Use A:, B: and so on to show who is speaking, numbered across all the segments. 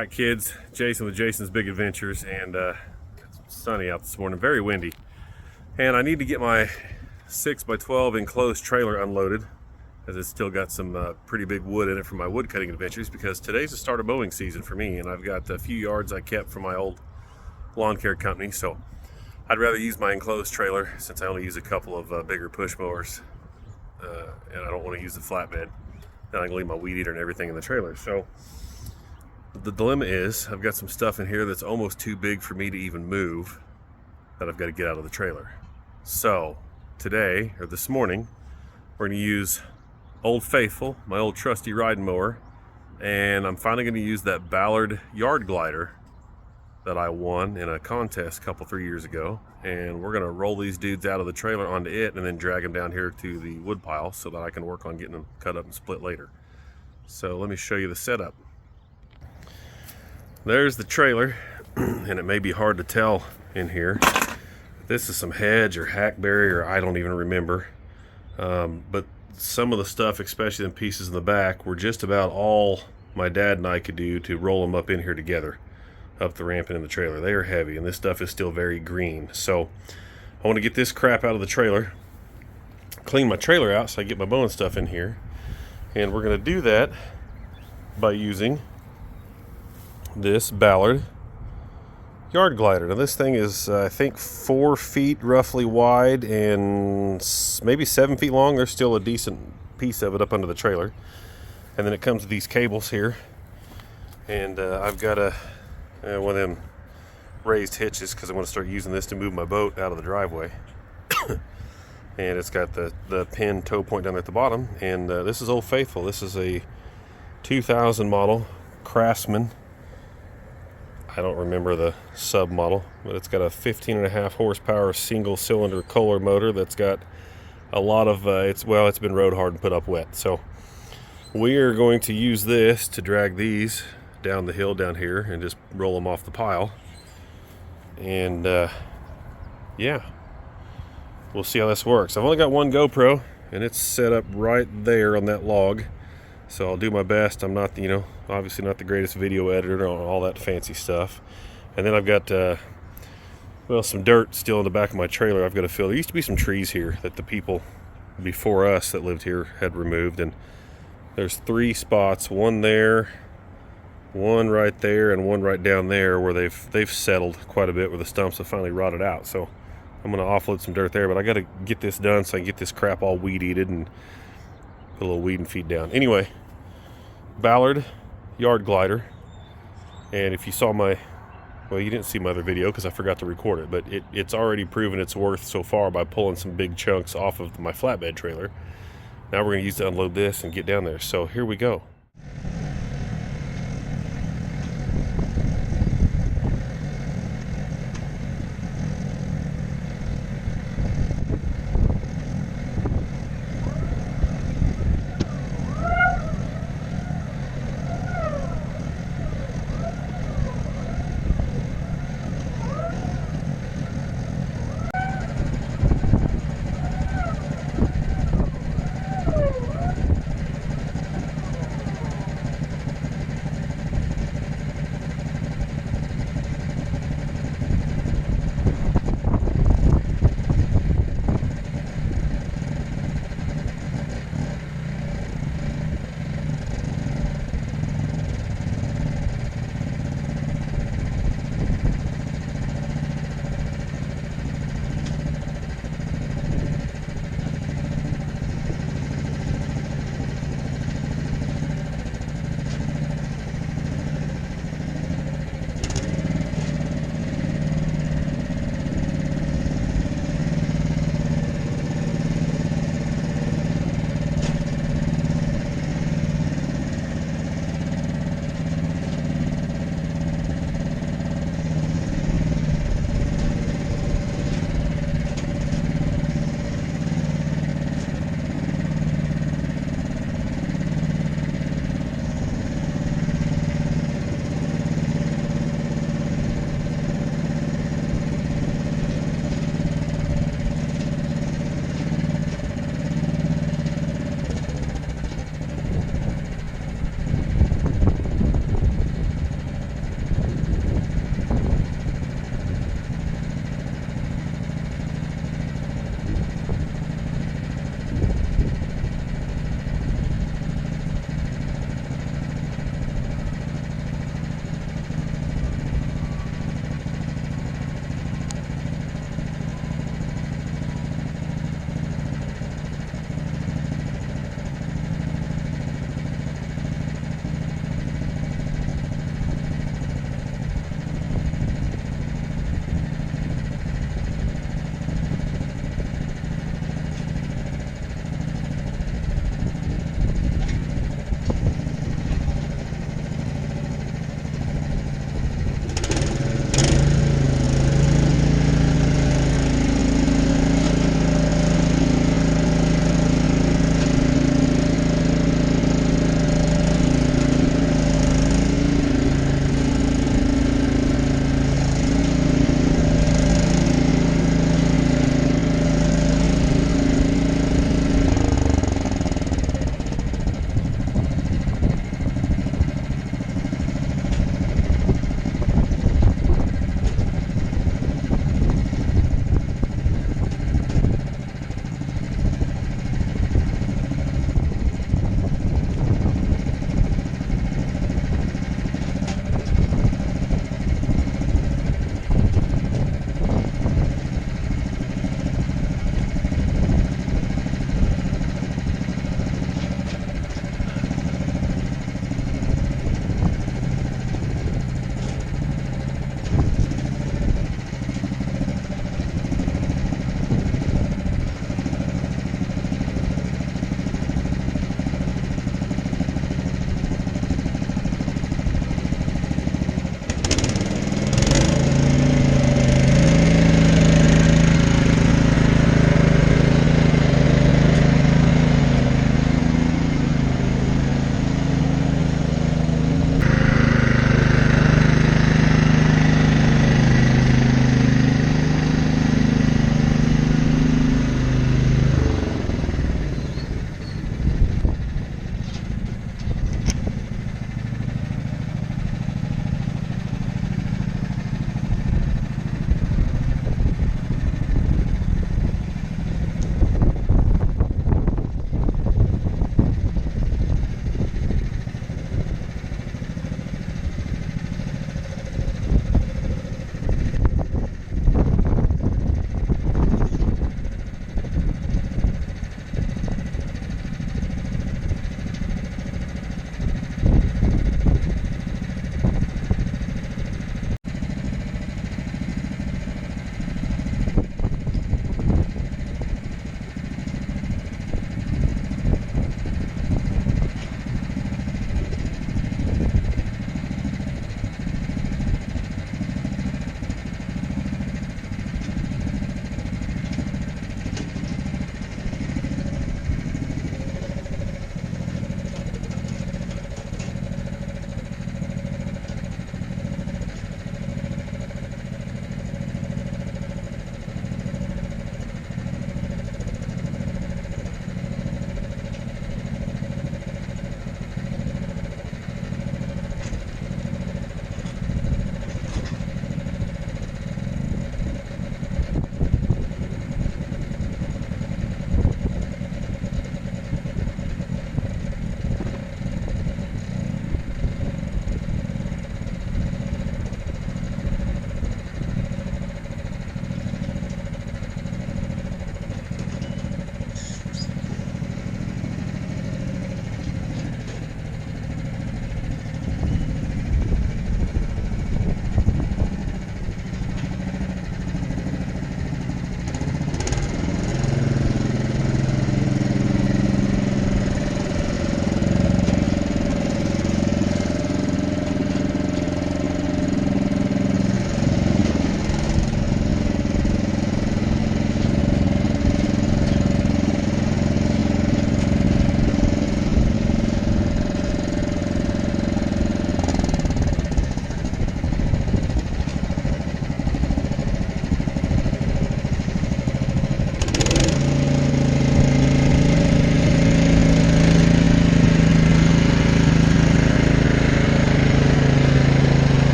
A: Alright kids, Jason with Jason's Big Adventures, and it's sunny out this morning, very windy. And I need to get my 6x12 enclosed trailer unloaded, as it's still got some pretty big wood in it from my wood cutting adventures, because today's the start of mowing season for me, and I've got a few yards I kept from my old lawn care company, so I'd rather use my enclosed trailer since I only use a couple of bigger push mowers, and I don't want to use the flatbed. Then I can leave my weed eater and everything in the trailer. So the dilemma is I've got some stuff in here that's almost too big for me to even move that I've got to get out of the trailer. So today, or this morning, we're going to use Old Faithful, my old trusty riding mower, and I'm finally going to use that Ballard yard glider that I won in a contest a 3 years ago, and we're going to roll these dudes out of the trailer onto it and then drag them down here to the wood pile so that I can work on getting them cut up and split later. So let me show you the setup. There's the trailer, and it may be hard to tell in here. This is some hedge or hackberry, or I don't even remember. But some of the stuff, especially the pieces in the back, were just about all my dad and I could do to roll them up in here together, up the ramp and in the trailer. They are heavy, and this stuff is still very green. So I want to get this crap out of the trailer, clean my trailer out so I get my mowing stuff in here. And we're going to do that by using this Ballard yard glider. Now this thing is I think 4 feet roughly wide and maybe 7 feet long. There's still a decent piece of it up under the trailer, and then it comes with these cables here, and I've got one of them raised hitches because I want to start using this to move my boat out of the driveway. And it's got the pin tow point down there at the bottom, and this is Old Faithful. This is a 2000 model Craftsman. I don't remember the sub model, but it's got a 15.5 horsepower single cylinder Kohler motor that's got a lot of it's been road hard and put up wet. So we are going to use this to drag these down the hill down here and just roll them off the pile. And yeah, we'll see how this works. I've only got one GoPro, and it's set up right there on that log, so I'll do my best. I'm not, obviously not the greatest video editor on all that fancy stuff. And then I've got, some dirt still in the back of my trailer I've got to fill. There used to be some trees here that the people before us that lived here had removed, and there's 3 spots, one there, one right there, and one right down there where they've settled quite a bit, where the stumps have finally rotted out. So I'm going to offload some dirt there, but I got to get this done so I can get this crap all weed-eated and put a little weed and feed down. Anyway, Ballard yard glider, and if you saw you didn't see my other video because I forgot to record it, but it's already proven its worth so far by pulling some big chunks off of my flatbed trailer. Now we're going to use to unload this and get down there. So here we go.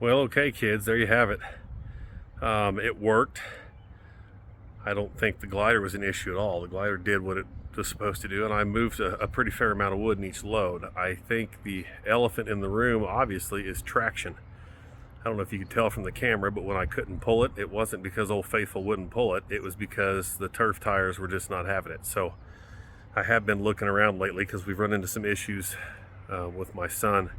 A: Well, okay, kids, there you have it. It worked. I don't think the glider was an issue at all. The glider did what it was supposed to do, and I moved a pretty fair amount of wood in each load. I think the elephant in the room, obviously, is traction. I don't know if you could tell from the camera, but when I couldn't pull it, it wasn't because Old Faithful wouldn't pull it. It was because the turf tires were just not having it. So I have been looking around lately because we've run into some issues with my son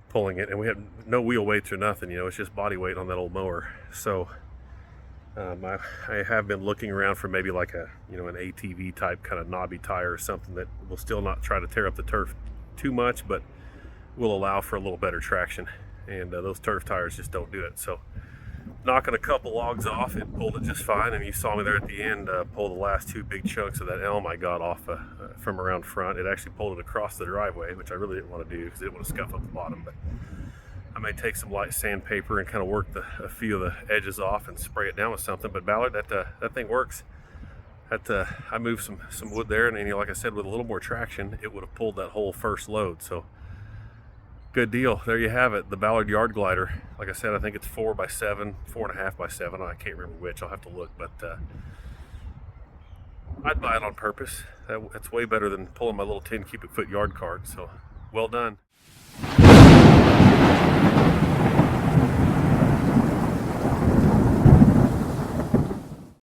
A: pulling it, and we have no wheel weights or nothing. You know, it's just body weight on that old mower. So I have been looking around for maybe like an ATV type kind of knobby tire or something that will still not try to tear up the turf too much, but will allow for a little better traction. And those turf tires just don't do it. So knocking a couple logs off, it pulled it just fine. And you saw me there at the end pull the last two big chunks of that elm I got off from around front. It actually pulled it across the driveway, which I really didn't want to do because I didn't want to scuff up the bottom. But I may take some light sandpaper and kind of work a few of the edges off and spray it down with something. But Ballard, that thing works. I moved some wood there, and like I said, with a little more traction, it would have pulled that whole first load. So good deal. There you have it, the Ballard yard glider. Like I said, I think it's 4x7, 4.5x7. I can't remember which. I'll have to look, but I'd buy it on purpose. That's way better than pulling my little 10 cubic foot yard cart. So well done.